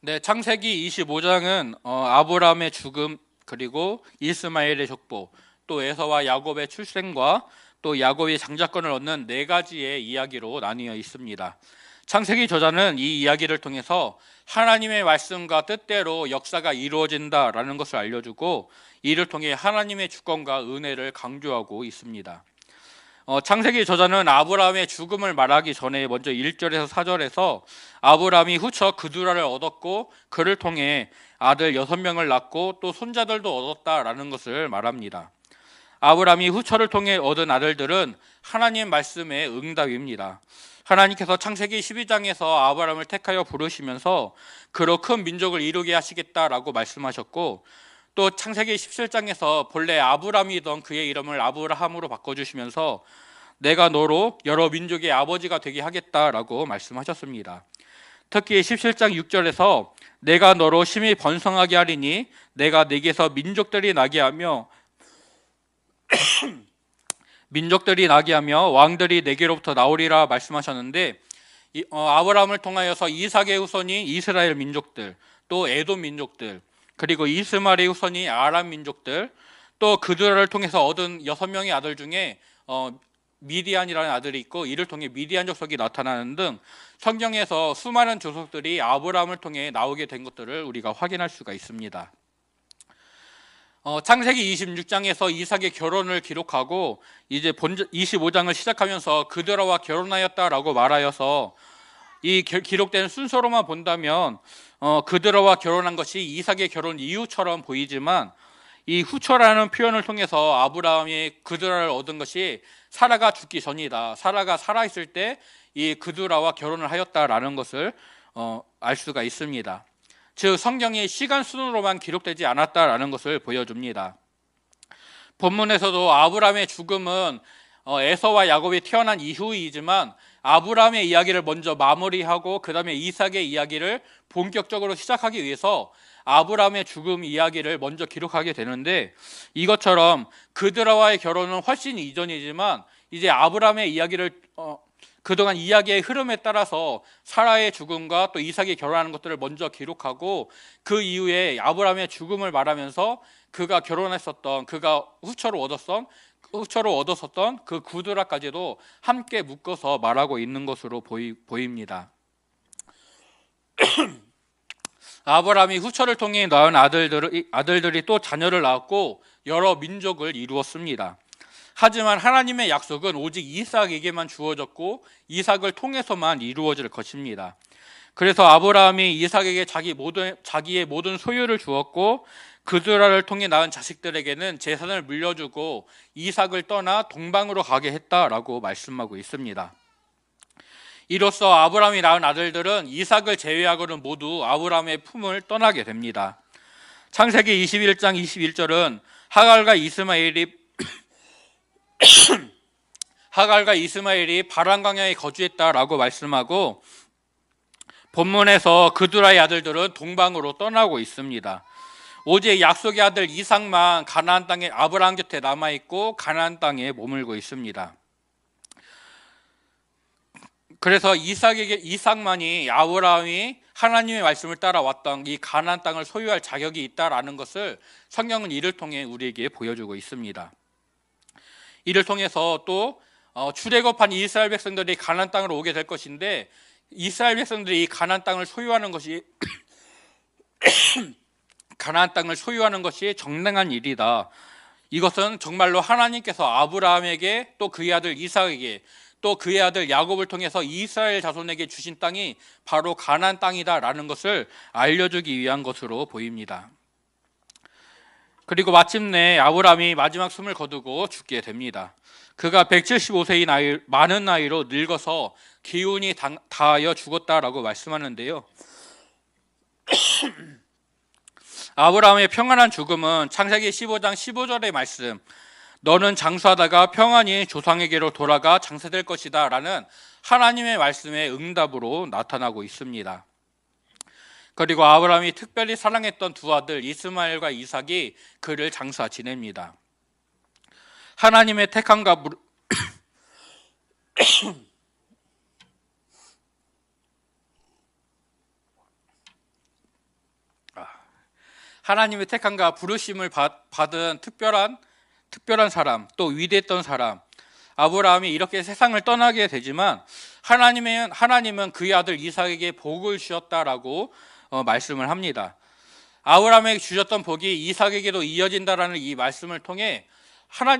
네, 창세기 25장은 아브라함의 죽음, 그리고 이스마엘의 족보, 또 에서와 야곱의 출생과 또 야곱이 장자권을 얻는 네 가지의 이야기로 나뉘어 있습니다. 창세기 저자는 이 이야기를 통해서 하나님의 말씀과 뜻대로 역사가 이루어진다라는 것을 알려주고, 이를 통해 하나님의 주권과 은혜를 강조하고 있습니다. 창세기 저자는 아브라함의 죽음을 말하기 전에 먼저 1절에서 4절에서 아브라함이 후처 그두라를 얻었고 그를 통해 아들 6명을 낳고 또 손자들도 얻었다라는 것을 말합니다. 아브라함이 후처를 통해 얻은 아들들은 하나님 말씀의 응답입니다. 하나님께서 창세기 12장에서 아브라함을 택하여 부르시면서 그로 큰 민족을 이루게 하시겠다라고 말씀하셨고, 또 창세기 17장에서 본래 아브람이던 그의 이름을 아브라함으로 바꿔주시면서 내가 너로 여러 민족의 아버지가 되게 하겠다라고 말씀하셨습니다. 특히 17장 6절에서 내가 너로 심히 번성하게 하리니 내가 네게서 민족들이 나게 하며 왕들이 네게로부터 나오리라 말씀하셨는데, 아브라함을 통하여서 이삭의 후손이 이스라엘 민족들, 또 에돔 민족들, 그리고 이스마엘의 후손이 아람 민족들, 또 그들을 통해서 얻은 6명의 아들 중에 미디안이라는 아들이 있고, 이를 통해 미디안 족속이 나타나는 등 성경에서 수많은 족속들이 아브라함을 통해 나오게 된 것들을 우리가 확인할 수가 있습니다. 창세기 26장에서 이삭의 결혼을 기록하고 이제 25장을 시작하면서 그들과 결혼하였다라고 말하여서 이 기록된 순서로만 본다면 그들과 결혼한 것이 이삭의 결혼 이후처럼 보이지만, 이 후처라는 표현을 통해서 아브라함이 그드라를 얻은 것이 사라가 죽기 전이다, 사라가 살아있을 때 이 그드라와 결혼을 하였다라는 것을 알 수가 있습니다. 즉 성경이 시간 순으로만 기록되지 않았다라는 것을 보여줍니다. 본문에서도 아브라함의 죽음은 에서와 야곱이 태어난 이후이지만 아브라함의 이야기를 먼저 마무리하고 그 다음에 이삭의 이야기를 본격적으로 시작하기 위해서 아브라함의 죽음 이야기를 먼저 기록하게 되는데, 이것처럼 그드라와의 결혼은 훨씬 이전이지만 이제 아브라함의 이야기를 그동안 이야기의 흐름에 따라서 사라의 죽음과 또 이삭이 결혼하는 것들을 먼저 기록하고, 그 이후에 아브라함의 죽음을 말하면서 그가 결혼했었던, 그가 후처로 얻었었던 그 구드라까지도 함께 묶어서 말하고 있는 것으로 보입니다. 아브라함이 후처를 통해 낳은 아들들이 또 자녀를 낳았고 여러 민족을 이루었습니다. 하지만 하나님의 약속은 오직 이삭에게만 주어졌고 이삭을 통해서만 이루어질 것입니다. 그래서 아브라함이 이삭에게 자기의 모든 소유를 주었고 그드라를 통해 낳은 자식들에게는 재산을 물려주고 이삭을 떠나 동방으로 가게 했다라고 말씀하고 있습니다. 이로써 아브라함이 낳은 아들들은 이삭을 제외하고는 모두 아브라함의 품을 떠나게 됩니다. 창세기 21장 21절은 하갈과 이스마엘이 바란 광야에 거주했다라고 말씀하고, 본문에서 그두라의 아들들은 동방으로 떠나고 있습니다. 오직 약속의 아들 이삭만 가나안 땅에 아브라함 곁에 남아있고 가나안 땅에 머물고 있습니다. 그래서 이삭만이 아브라함이 하나님의 말씀을 따라왔던 이 가나안 땅을 소유할 자격이 있다라는 것을 성경은 이를 통해 우리에게 보여주고 있습니다. 이를 통해서 또 출애굽한 이스라엘 백성들이 가나안 땅으로 오게 될 것인데, 이스라엘 백성들이 이 가나안 땅을 소유하는 것이 가나안 땅을 소유하는 것이 정당한 일이다. 이것은 정말로 하나님께서 아브라함에게 또 그의 아들 이삭에게 또 그의 아들 야곱을 통해서 이스라엘 자손에게 주신 땅이 바로 가나안 땅이다라는 것을 알려주기 위한 것으로 보입니다. 그리고 마침내 아브라함이 마지막 숨을 거두고 죽게 됩니다. 그가 175세의 많은 나이로 늙어서 기운이 다하여 죽었다라고 말씀하는데요. 아브라함의 평안한 죽음은 창세기 15장 15절의 말씀, 너는 장수하다가 평안히 조상에게로 돌아가 장사될 것이다 라는 하나님의 말씀의 응답으로 나타나고 있습니다. 그리고 아브라함이 특별히 사랑했던 두 아들 이스마엘과 이삭이 그를 장사 지냅니다. 하나님의 택함과 하나님의 택함과 부르심을 받은 특별한 사람, 또 위대했던 사람, 아브라함이 이렇게 세상을 떠나게 되지만 하나님은 그의 아들 이삭에게 복을 주셨다라고 말씀을 합니다. 아브라함에게 주셨던 복이 이삭에게도 이어진다라는 이 말씀을 통해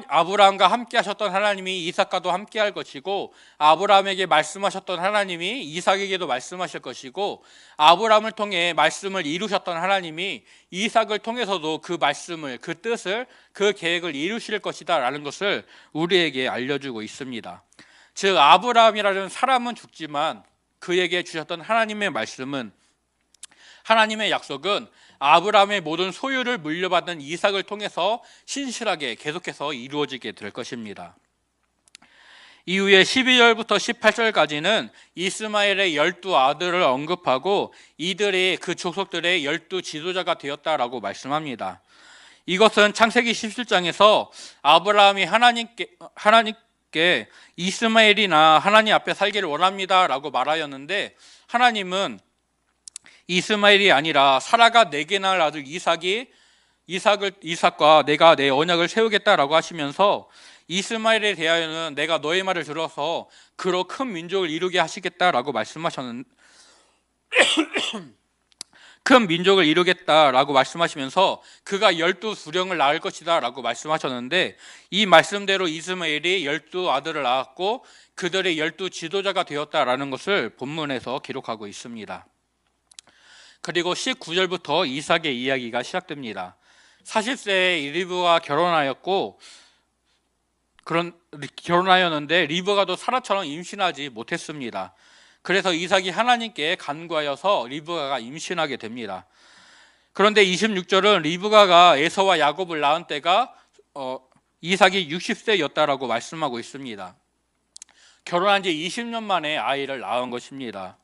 아브라함과 함께 하셨던 하나님이 이삭과도 함께 할 것이고, 아브라함에게 말씀하셨던 하나님이 이삭에게도 말씀하실 것이고, 아브라함을 통해 말씀을 이루셨던 하나님이 이삭을 통해서도 그 말씀을, 그 뜻을, 그 계획을 이루실 것이다 라는 것을 우리에게 알려주고 있습니다. 즉 아브라함이라는 사람은 죽지만 그에게 주셨던 하나님의 말씀은, 하나님의 약속은 아브라함의 모든 소유를 물려받은 이삭을 통해서 신실하게 계속해서 이루어지게 될 것입니다. 이후에 12절부터 18절까지는 이스마엘의 12아들을 언급하고 이들이 그 족속들의 12 지도자가 되었다라고 말씀합니다. 이것은 창세기 17장에서 아브라함이 하나님께 이스마엘이나 하나님 앞에 살기를 원합니다 라고 말하였는데, 하나님은 이스마엘이 아니라 사라가 내게 낳을 아들 이삭과 내가 내 언약을 세우겠다라고 하시면서, 이스마엘에 대하여는 내가 너의 말을 들어서 그로 큰 민족을 이루게 하시겠다라고 말씀하셨는데, 큰 민족을 이루겠다라고 말씀하시면서 그가 12수령을 낳을 것이다 라고 말씀하셨는데, 이 말씀대로 이스마엘이 12아들을 낳았고 그들의 12 지도자가 되었다라는 것을 본문에서 기록하고 있습니다. 그리고 19절부터 이삭의 이야기가 시작됩니다. 40세에 리브가 결혼하였는데 리브가 또 사라처럼 임신하지 못했습니다. 그래서 이삭이 하나님께 간구하여서 리브가가 임신하게 됩니다. 그런데 26절은 리브가가 에서와 야곱을 낳은 때가 이삭이 60세였다라고 말씀하고 있습니다. 결혼한 지 20년 만에 아이를 낳은 것입니다.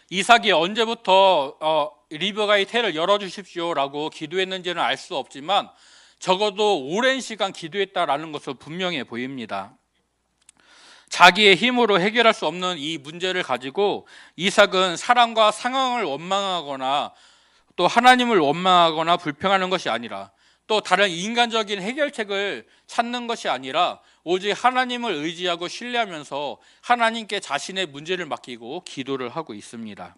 이삭이 언제부터 리브가의 태를 열어주십시오라고 기도했는지는 알 수 없지만 적어도 오랜 시간 기도했다라는 것은 분명해 보입니다. 자기의 힘으로 해결할 수 없는 이 문제를 가지고 이삭은 사람과 상황을 원망하거나 또 하나님을 원망하거나 불평하는 것이 아니라, 또 다른 인간적인 해결책을 찾는 것이 아니라 오직 하나님을 의지하고 신뢰하면서 하나님께 자신의 문제를 맡기고 기도를 하고 있습니다.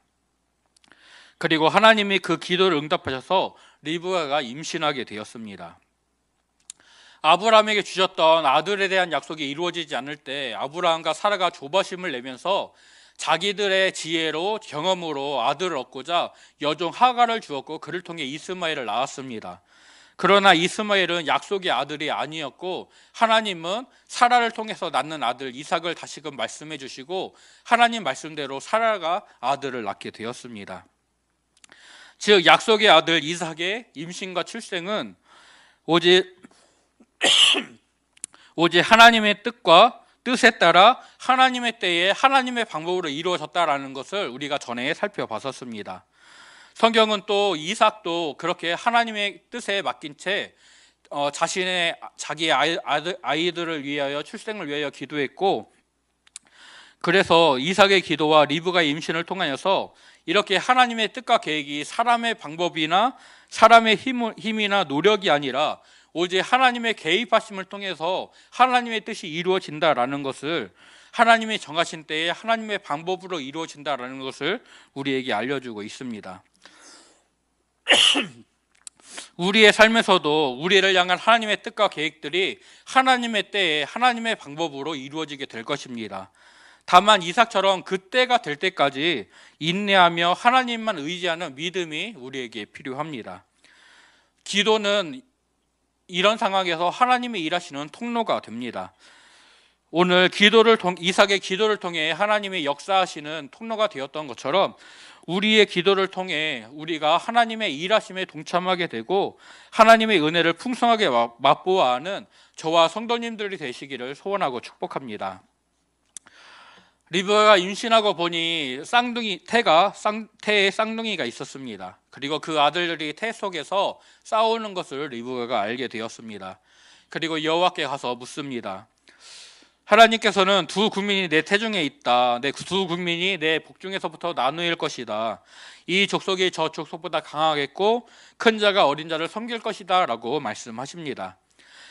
그리고 하나님이 그 기도를 응답하셔서 리브가가 임신하게 되었습니다. 아브라함에게 주셨던 아들에 대한 약속이 이루어지지 않을 때 아브라함과 사라가 조바심을 내면서 자기들의 지혜로 경험으로 아들을 얻고자 여종 하갈을 주었고 그를 통해 이스마엘을 낳았습니다. 그러나 이스마엘은 약속의 아들이 아니었고, 하나님은 사라를 통해서 낳는 아들 이삭을 다시금 말씀해 주시고 하나님 말씀대로 사라가 아들을 낳게 되었습니다. 즉 약속의 아들 이삭의 임신과 출생은 오직 하나님의 뜻에 따라 하나님의 때에 하나님의 방법으로 이루어졌다라는 것을 우리가 전에 살펴봤었습니다. 성경은 또 이삭도 그렇게 하나님의 뜻에 맡긴 채 자기의 아이들을 위하여, 출생을 위하여 기도했고, 그래서 이삭의 기도와 리브가의 임신을 통하여서 이렇게 하나님의 뜻과 계획이 사람의 방법이나 사람의 힘이나 노력이 아니라 오직 하나님의 개입하심을 통해서 하나님의 뜻이 이루어진다라는 것을, 하나님이 정하신 때에 하나님의 방법으로 이루어진다라는 것을 우리에게 알려주고 있습니다. 우리의 삶에서도 우리를 향한 하나님의 뜻과 계획들이 하나님의 때에 하나님의 방법으로 이루어지게 될 것입니다. 다만 이삭처럼 그때가 될 때까지 인내하며 하나님만 의지하는 믿음이 우리에게 필요합니다. 기도는 이런 상황에서 하나님이 일하시는 통로가 됩니다. 오늘 이삭의 기도를 통해 하나님이 역사하시는 통로가 되었던 것처럼 우리의 기도를 통해 우리가 하나님의 일하심에 동참하게 되고 하나님의 은혜를 풍성하게 맛보아하는 저와 성도님들이 되시기를 소원하고 축복합니다. 리브가가 임신하고 보니 태에 쌍둥이가 있었습니다. 그리고 그 아들들이 태 속에서 싸우는 것을 리브가가 알게 되었습니다. 그리고 여호와께 가서 묻습니다. 하나님께서는 두 국민이 내 태중에 있다. 내 두 국민이 내 복중에서부터 나누일 것이다. 이 족속이 저 족속보다 강하겠고 큰 자가 어린 자를 섬길 것이다 라고 말씀하십니다.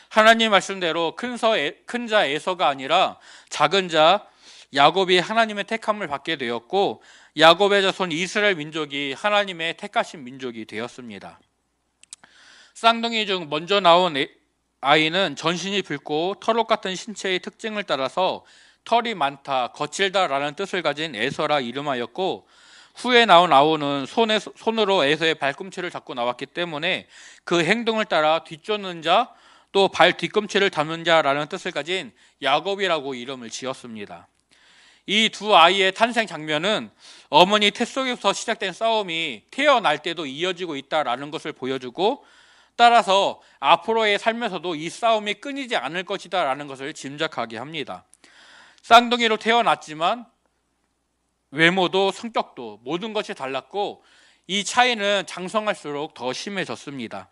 하나님 말씀대로 큰 자 에서가 아니라 작은 자 야곱이 하나님의 택함을 받게 되었고 야곱의 자손 이스라엘 민족이 하나님의 택하신 민족이 되었습니다. 쌍둥이 중 먼저 나온 아이는 전신이 붉고 털옷 같은 신체의 특징을 따라서 털이 많다, 거칠다라는 뜻을 가진 에서라 이름하였고 후에 나온 아우는 손으로 에서의 발꿈치를 잡고 나왔기 때문에 그 행동을 따라 뒤쫓는 자, 또 발 뒤꿈치를 잡는 자라는 뜻을 가진 야곱이라고 이름을 지었습니다. 이 두 아이의 탄생 장면은 어머니 태 속에서 시작된 싸움이 태어날 때도 이어지고 있다라는 것을 보여주고 따라서 앞으로의 삶에서도 이 싸움이 끊이지 않을 것이다 라는 것을 짐작하게 합니다. 쌍둥이로 태어났지만 외모도 성격도 모든 것이 달랐고 이 차이는 장성할수록 더 심해졌습니다.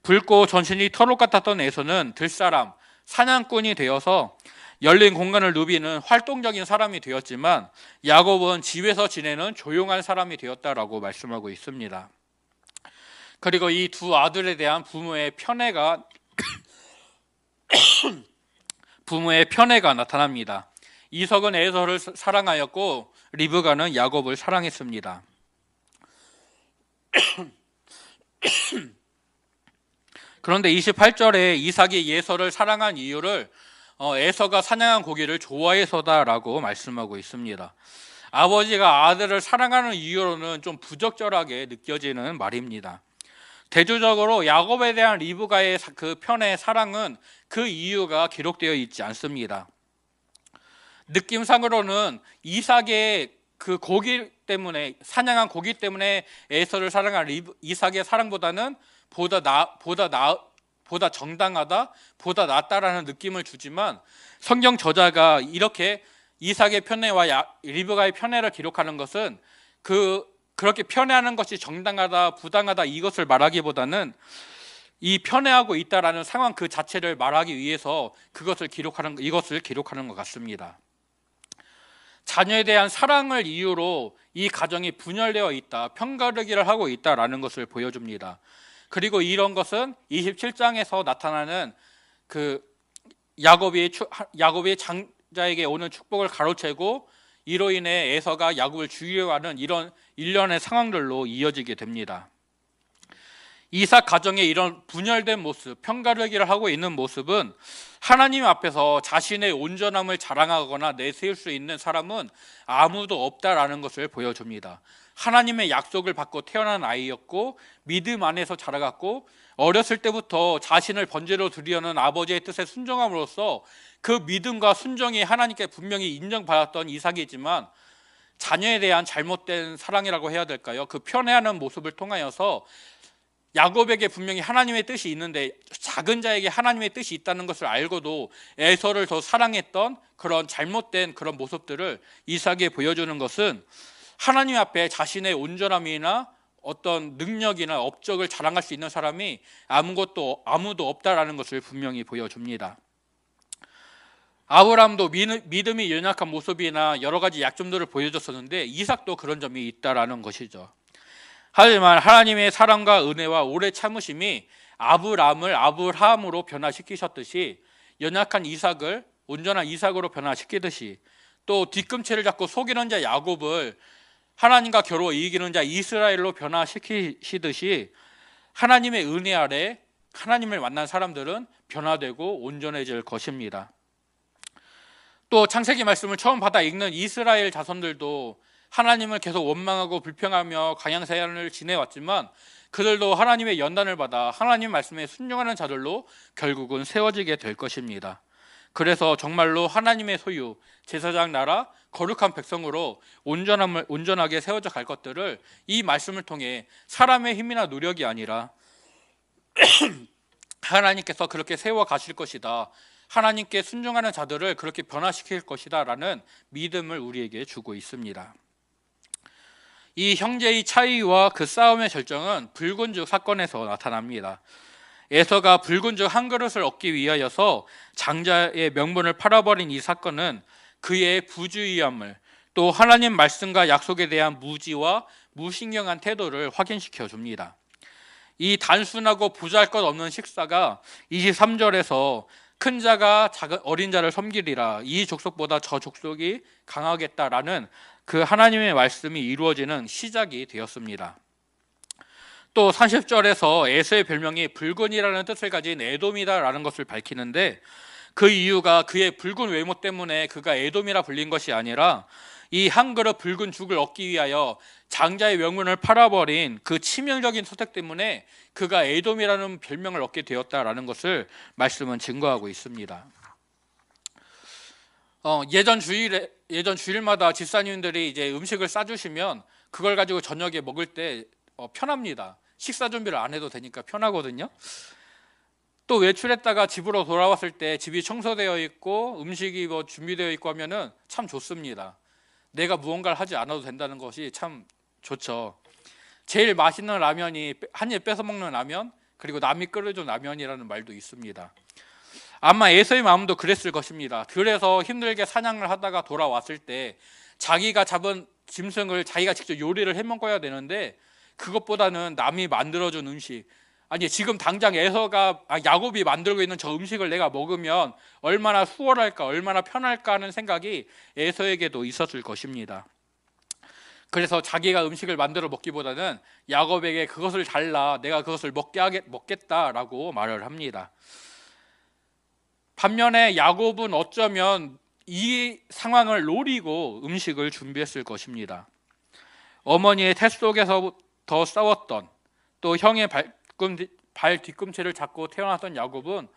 붉고 전신이 털옷 같았던 에서는 들사람, 사냥꾼이 되어서 열린 공간을 누비는 활동적인 사람이 되었지만 야곱은 집에서 지내는 조용한 사람이 되었다라고 말씀하고 있습니다. 그리고 이 두 아들에 대한 부모의 편애가 나타납니다. 이석은 에서를 사랑하였고 리브가는 야곱을 사랑했습니다. 그런데 28절에 이삭이 예서를 사랑한 이유를 에서가 사냥한 고기를 좋아해서다라고 말씀하고 있습니다. 아버지가 아들을 사랑하는 이유로는 좀 부적절하게 느껴지는 말입니다. 대조적으로 야곱에 대한 리브가의 그 편의 사랑은 그 이유가 기록되어 있지 않습니다. 느낌상으로는 이삭의 그 고기 때문에 사냥한 고기 때문에 에서를 사랑한 이삭의 사랑보다는 보다 정당하다, 보다 낫다라는 느낌을 주지만 성경 저자가 이렇게 이삭의 편애와 리브가의 편애를 기록하는 것은 그렇게 편애하는 것이 정당하다, 부당하다 이것을 말하기보다는 이 편애하고 있다라는 상황 그 자체를 말하기 위해서 이것을 기록하는 것 같습니다. 자녀에 대한 사랑을 이유로 이 가정이 분열되어 있다, 편가르기를 하고 있다라는 것을 보여줍니다. 그리고 이런 것은 27장에서 나타나는 그 야곱이 장자에게 오는 축복을 가로채고 이로 인해 에서가 야곱을 죽이려 하는 이런 일련의 상황들로 이어지게 됩니다. 이삭 가정의 이런 분열된 모습, 편가르기를 하고 있는 모습은 하나님 앞에서 자신의 온전함을 자랑하거나 내세울 수 있는 사람은 아무도 없다라는 것을 보여줍니다. 하나님의 약속을 받고 태어난 아이였고 믿음 안에서 자라갔고 어렸을 때부터 자신을 번제로 드리려는 아버지의 뜻에 순종함으로써 그 믿음과 순종이 하나님께 분명히 인정받았던 이삭이지만 자녀에 대한 잘못된 사랑이라고 해야 될까요? 그 편애하는 모습을 통하여서 야곱에게 분명히 하나님의 뜻이 있는데 작은 자에게 하나님의 뜻이 있다는 것을 알고도 에서를 더 사랑했던 그런 잘못된 그런 모습들을 이삭에 보여주는 것은 하나님 앞에 자신의 온전함이나 어떤 능력이나 업적을 자랑할 수 있는 사람이 아무도 없다라는 것을 분명히 보여줍니다. 아브라함도 믿음이 연약한 모습이나 여러 가지 약점들을 보여줬었는데 이삭도 그런 점이 있다라는 것이죠. 하지만 하나님의 사랑과 은혜와 오래 참으심이 아브라함을 아브라함으로 변화시키셨듯이 연약한 이삭을 온전한 이삭으로 변화시키듯이 또 뒤꿈치를 잡고 속이는 자 야곱을 하나님과 겨루어 이기는 자 이스라엘로 변화시키시듯이 하나님의 은혜 아래 하나님을 만난 사람들은 변화되고 온전해질 것입니다. 또 창세기 말씀을 처음 받아 읽는 이스라엘 자손들도 하나님을 계속 원망하고 불평하며 강양세안을 지내왔지만 그들도 하나님의 연단을 받아 하나님 말씀에 순종하는 자들로 결국은 세워지게 될 것입니다. 그래서 정말로 하나님의 소유, 제사장 나라, 거룩한 백성으로 온전하게 세워져 갈 것들을 이 말씀을 통해 사람의 힘이나 노력이 아니라 하나님께서 그렇게 세워 가실 것이다. 하나님께 순종하는 자들을 그렇게 변화시킬 것이다 라는 믿음을 우리에게 주고 있습니다. 이 형제의 차이와 그 싸움의 절정은 붉은죽 사건에서 나타납니다. 에서가 붉은 죽 한 그릇을 얻기 위하여서 장자의 명분을 팔아버린 이 사건은 그의 부주의함을, 또 하나님 말씀과 약속에 대한 무지와 무신경한 태도를 확인시켜 줍니다. 이 단순하고 보잘것없는 식사가 23절에서 큰 자가 어린 자를 섬기리라, 이 족속보다 저 족속이 강하겠다라는 그 하나님의 말씀이 이루어지는 시작이 되었습니다. 또 30절에서 에서의 별명이 붉은이라는 뜻을 가진 에돔이다라는 것을 밝히는데, 그 이유가 그의 붉은 외모 때문에 그가 에돔이라 불린 것이 아니라 이 한 그릇 붉은 죽을 얻기 위하여 장자의 명분을 팔아버린 그 치명적인 선택 때문에 그가 에돔이라는 별명을 얻게 되었다라는 것을 말씀은 증거하고 있습니다. 예전 주일마다 집사님들이 이제 음식을 싸주시면 그걸 가지고 저녁에 먹을 때 편합니다. 식사 준비를 안 해도 되니까 편하거든요. 또 외출했다가 집으로 돌아왔을 때 집이 청소되어 있고 음식이 준비되어 있고 하면은 참 좋습니다. 내가 무언가를 하지 않아도 된다는 것이 참 좋죠. 제일 맛있는 라면이 한 입 뺏어 먹는 라면, 그리고 남이 끓여준 라면이라는 말도 있습니다. 아마 에서의 마음도 그랬을 것입니다. 그래서 힘들게 사냥을 하다가 돌아왔을 때 자기가 잡은 짐승을 자기가 직접 요리를 해 먹어야 되는데, 그것보다는 남이 만들어준 음식, 아니 지금 당장 야곱이 만들고 있는 저 음식을 내가 먹으면 얼마나 수월할까, 얼마나 편할까 하는 생각이 에서에게도 있었을 것입니다. 그래서 자기가 음식을 만들어 먹기보다는 야곱에게 그것을 달라, 내가 그것을 먹겠다라고 말을 합니다. 반면에 야곱은 어쩌면 이 상황을 노리고 음식을 준비했을 것입니다. 어머니의 태 속에서부터 싸웠던, 또 형의 발 뒤꿈치를 잡고 태어났던 야곱은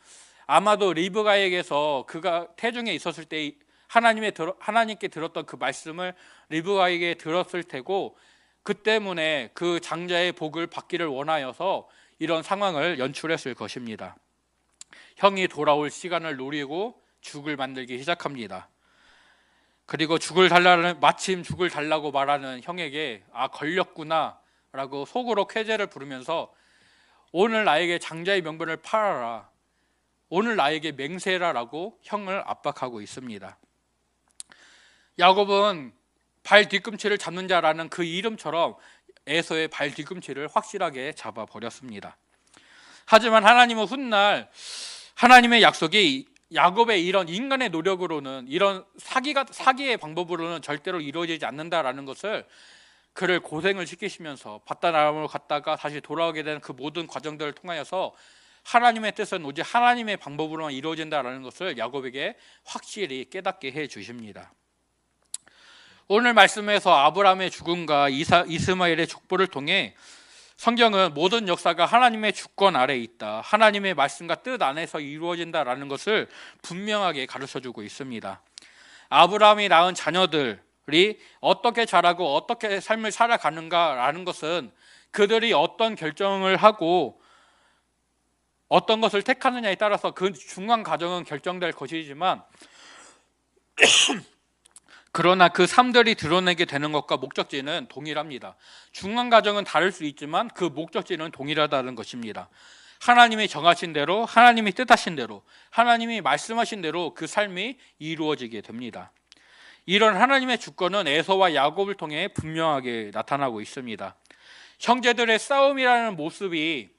아마도 리브가에게서 그가 태중에 있었을 때 하나님께 들었던 그 말씀을 리브가에게 들었을 테고, 그 때문에 그 장자의 복을 받기를 원하여서 이런 상황을 연출했을 것입니다. 형이 돌아올 시간을 노리고 죽을 만들기 시작합니다. 그리고 마침 죽을 달라고 말하는 형에게 걸렸구나 라고 속으로 쾌재를 부르면서 오늘 나에게 장자의 명분을 팔아라, 오늘 나에게 맹세해라 라고 형을 압박하고 있습니다. 야곱은 발 뒤꿈치를 잡는 자라는 그 이름처럼 에서의 발 뒤꿈치를 확실하게 잡아버렸습니다. 하지만 하나님은 훗날 하나님의 약속이 야곱의 이런 인간의 노력으로는, 이런 사기의 방법으로는 절대로 이루어지지 않는다라는 것을 그를 고생을 시키시면서 바다나람으로 갔다가 다시 돌아오게 되는 그 모든 과정들을 통하여서 하나님의 뜻은 오직 하나님의 방법으로만 이루어진다라는 것을 야곱에게 확실히 깨닫게 해 주십니다. 오늘 말씀에서 아브라함의 죽음과 이스마엘의 족보를 통해 성경은 모든 역사가 하나님의 주권 아래에 있다, 하나님의 말씀과 뜻 안에서 이루어진다라는 것을 분명하게 가르쳐주고 있습니다. 아브라함이 낳은 자녀들이 어떻게 자라고 어떻게 삶을 살아가는가라는 것은 그들이 어떤 결정을 하고 어떤 것을 택하느냐에 따라서 그 중간 과정은 결정될 것이지만, 그러나 그 삶들이 드러내게 되는 것과 목적지는 동일합니다. 중간 과정은 다를 수 있지만 그 목적지는 동일하다는 것입니다. 하나님이 정하신 대로, 하나님이 뜻하신 대로, 하나님이 말씀하신 대로 그 삶이 이루어지게 됩니다. 이런 하나님의 주권은 에서와 야곱을 통해 분명하게 나타나고 있습니다. 형제들의 싸움이라는 모습이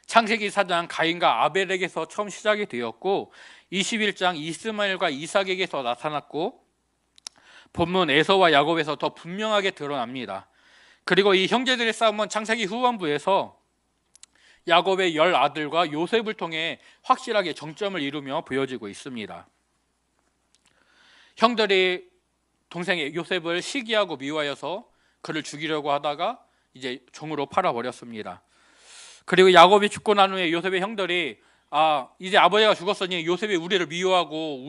창세기 4장 가인과 아벨에게서 처음 시작이 되었고, 21장 이스마엘과 이삭에게서 나타났고, 본문 에서와 야곱에서 더 분명하게 드러납니다. 그리고 이 형제들의 싸움은 창세기 후반부에서 야곱의 10아들과 요셉을 통해 확실하게 정점을 이루며 보여지고 있습니다. 형들이 동생 요셉을 시기하고 미워하여서 그를 죽이려고 하다가 이제 종으로 팔아버렸습니다. 그리고 야곱이 죽고 난 후에 요셉의 형들이 이제 아버지가 죽었으니 요셉이 우리를 미워하고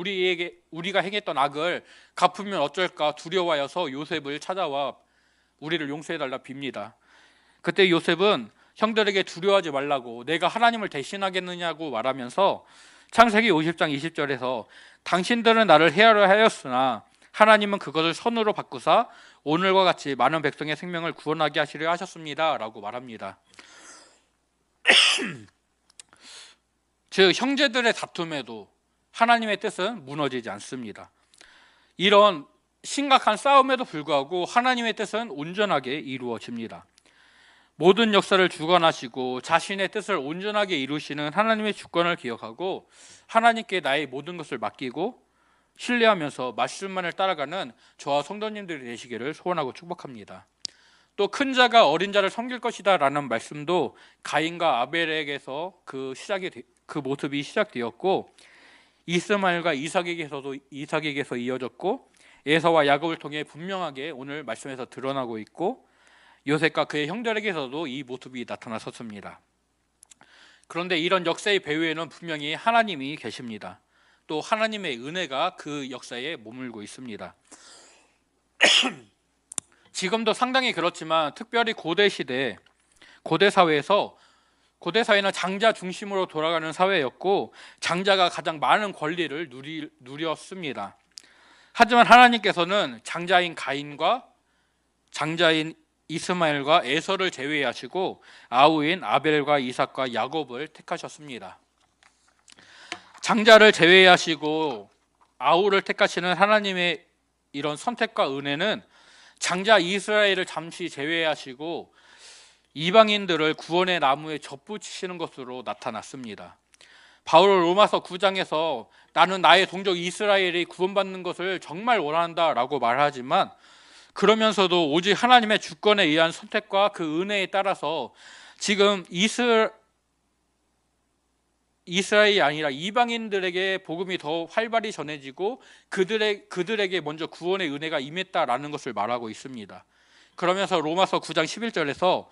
우리가 행했던 악을 갚으면 어쩔까 두려워하여서 요셉을 찾아와 우리를 용서해달라 빕니다. 그때 요셉은 형들에게 두려워하지 말라고, 내가 하나님을 대신하겠느냐고 말하면서 창세기 50장 20절에서 당신들은 나를 해하려 하였으나 하나님은 그것을 선으로 바꾸사 오늘과 같이 많은 백성의 생명을 구원하게 하시려 하셨습니다 라고 말합니다. 즉 형제들의 다툼에도 하나님의 뜻은 무너지지 않습니다. 이런 심각한 싸움에도 불구하고 하나님의 뜻은 온전하게 이루어집니다. 모든 역사를 주관하시고 자신의 뜻을 온전하게 이루시는 하나님의 주권을 기억하고 하나님께 나의 모든 것을 맡기고 신뢰하면서 말씀만을 따라가는 저와 성도님들이 되시기를 소원하고 축복합니다. 또 큰 자가 어린 자를 섬길 것이다 라는 말씀도 가인과 아벨에게서 그 모습이 시작되었고, 이스마엘과 이삭에게서 이어졌고, 에서와 야곱을 통해 분명하게 오늘 말씀에서 드러나고 있고, 요셉과 그의 형들에게서도 이 모습이 나타났었습니다. 그런데 이런 역사의 배후에는 분명히 하나님이 계십니다. 또 하나님의 은혜가 그 역사에 머물고 있습니다. 지금도 상당히 그렇지만 특별히 고대 사회는 장자 중심으로 돌아가는 사회였고 장자가 가장 많은 권리를 누렸습니다. 하지만 하나님께서는 장자인 가인과 장자인 이스마엘과 에서를 제외하시고 아우인 아벨과 이삭과 야곱을 택하셨습니다. 장자를 제외하시고 아우를 택하시는 하나님의 이런 선택과 은혜는 장자 이스라엘을 잠시 제외하시고 이방인들을 구원의 나무에 접붙이시는 것으로 나타났습니다. 바울은 로마서 9장에서 나는 나의 동족 이스라엘이 구원받는 것을 정말 원한다라고 말하지만 그러면서도 오직 하나님의 주권에 의한 선택과 그 은혜에 따라서 지금 이스라엘이 아니라 이방인들에게 복음이 더 활발히 전해지고 그들에게 먼저 구원의 은혜가 임했다라는 것을 말하고 있습니다. 그러면서 로마서 9장 11절에서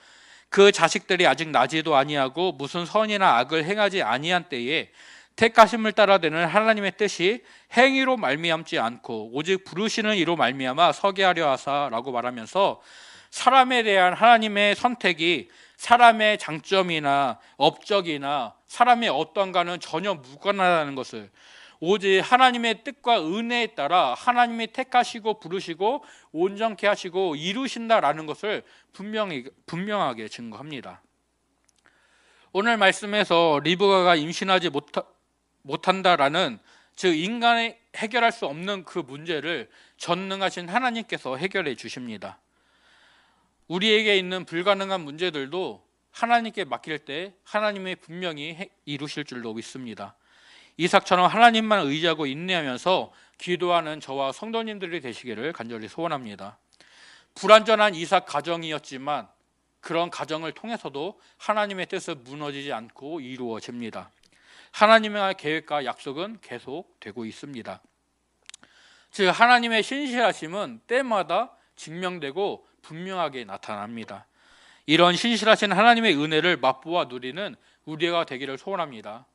그 자식들이 아직 나지도 아니하고 무슨 선이나 악을 행하지 아니한 때에 택하심을 따라되는 하나님의 뜻이 행위로 말미암지 않고 오직 부르시는 이로 말미암아 서게 하려 하사라고 말하면서 사람에 대한 하나님의 선택이 사람의 장점이나 업적이나 사람의 어떠한가는 전혀 무관하다는 것을 오직 하나님의 뜻과 은혜에 따라 하나님이 택하시고 부르시고 온전케 하시고 이루신다라는 것을 분명하게 증거합니다. 오늘 말씀에서 리브가가 임신하지 못한다라는 즉 인간이 해결할 수 없는 그 문제를 전능하신 하나님께서 해결해 주십니다. 우리에게 있는 불가능한 문제들도 하나님께 맡길 때 하나님이 분명히 이루실 줄로 믿습니다. 이삭처럼 하나님만 의지하고 인내하면서 기도하는 저와 성도님들이 되시기를 간절히 소원합니다. 불완전한 이삭 가정이었지만 그런 가정을 통해서도 하나님의 뜻은 무너지지 않고 이루어집니다. 하나님의 계획과 약속은 계속되고 있습니다. 즉 하나님의 신실하심은 때마다 증명되고 분명하게 나타납니다. 이런 신실하신 하나님의 은혜를 맛보아 누리는 우리가 되기를 소원합니다.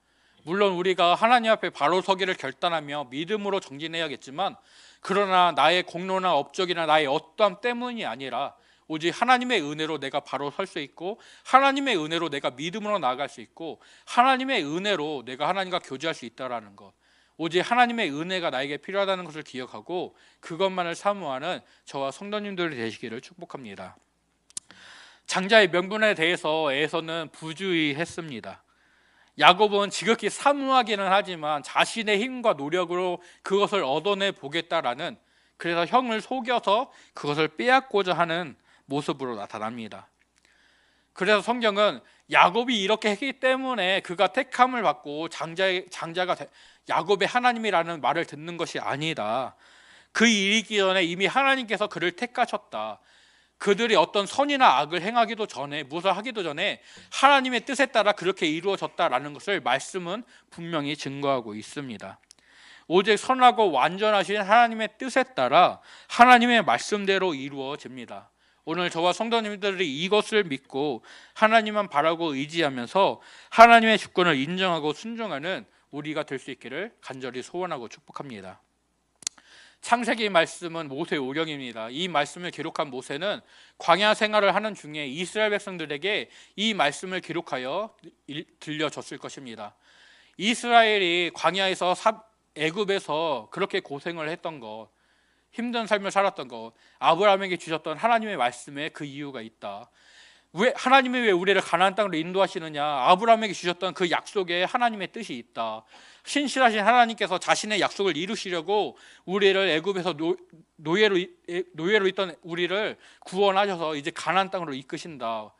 물론 우리가 하나님 앞에 바로 서기를 결단하며 믿음으로 정진해야겠지만 그러나 나의 공로나 업적이나 나의 어떠함 때문이 아니라 오직 하나님의 은혜로 내가 바로 설 수 있고 하나님의 은혜로 내가 믿음으로 나아갈 수 있고 하나님의 은혜로 내가 하나님과 교제할 수 있다는 것, 오직 하나님의 은혜가 나에게 필요하다는 것을 기억하고 그것만을 사모하는 저와 성도님들이 되시기를 축복합니다. 장자의 명분에 대해서 에서는 부주의했습니다. 야곱은 지극히 사모하기는 하지만 자신의 힘과 노력으로 그것을 얻어내 보겠다라는, 그래서 형을 속여서 그것을 빼앗고자 하는 모습으로 나타납니다. 그래서 성경은 야곱이 이렇게 했기 때문에 그가 택함을 받고 장자가 야곱의 하나님이라는 말을 듣는 것이 아니다. 그 일이 있기 전에 이미 하나님께서 그를 택하셨다. 그들이 어떤 선이나 악을 행하기도 전에, 무엇을 하기도 전에 하나님의 뜻에 따라 그렇게 이루어졌다라는 것을 말씀은 분명히 증거하고 있습니다. 오직 선하고 완전하신 하나님의 뜻에 따라 하나님의 말씀대로 이루어집니다. 오늘 저와 성도님들이 이것을 믿고 하나님만 바라고 의지하면서 하나님의 주권을 인정하고 순종하는 우리가 될 수 있기를 간절히 소원하고 축복합니다. 창세기 말씀은 모세의 오경입니다. 이 말씀을 기록한 모세는 광야 생활을 하는 중에 이스라엘 백성들에게 이 말씀을 기록하여 들려줬을 것입니다. 이스라엘이 광야에서 애굽에서 그렇게 고생을 했던 것, 힘든 삶을 살았던 것, 아브라함에게 주셨던 하나님의 말씀에 그 이유가 있다. 왜 하나님이 왜 우리를 가나안 땅으로 인도하시느냐? 아브라함에게 주셨던 그 약속에 하나님의 뜻이 있다. 신실하신 하나님께서 자신의 약속을 이루시려고 우리를 애굽에서 노예로 있던 우리를 구원하셔서 이제 가나안 땅으로 이끄신다.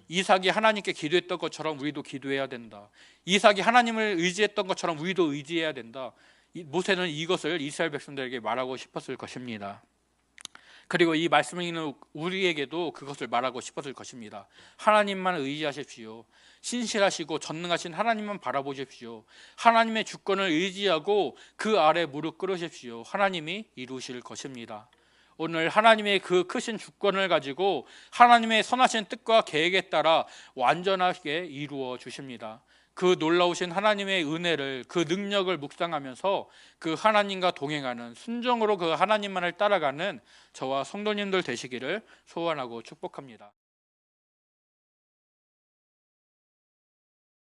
이삭이 하나님께 기도했던 것처럼 우리도 기도해야 된다. 이삭이 하나님을 의지했던 것처럼 우리도 의지해야 된다. 모세는 이것을 이스라엘 백성들에게 말하고 싶었을 것입니다. 그리고 이 말씀을 읽는 우리에게도 그것을 말하고 싶었을 것입니다. 하나님만 의지하십시오. 신실하시고 전능하신 하나님만 바라보십시오. 하나님의 주권을 의지하고 그 아래 무릎 꿇으십시오. 하나님이 이루실 것입니다. 오늘 하나님의 그 크신 주권을 가지고 하나님의 선하신 뜻과 계획에 따라 완전하게 이루어 주십니다. 그 놀라우신 하나님의 은혜를, 그 능력을 묵상하면서 그 하나님과 동행하는, 순종으로 그 하나님만을 따라가는 저와 성도님들 되시기를 소원하고 축복합니다.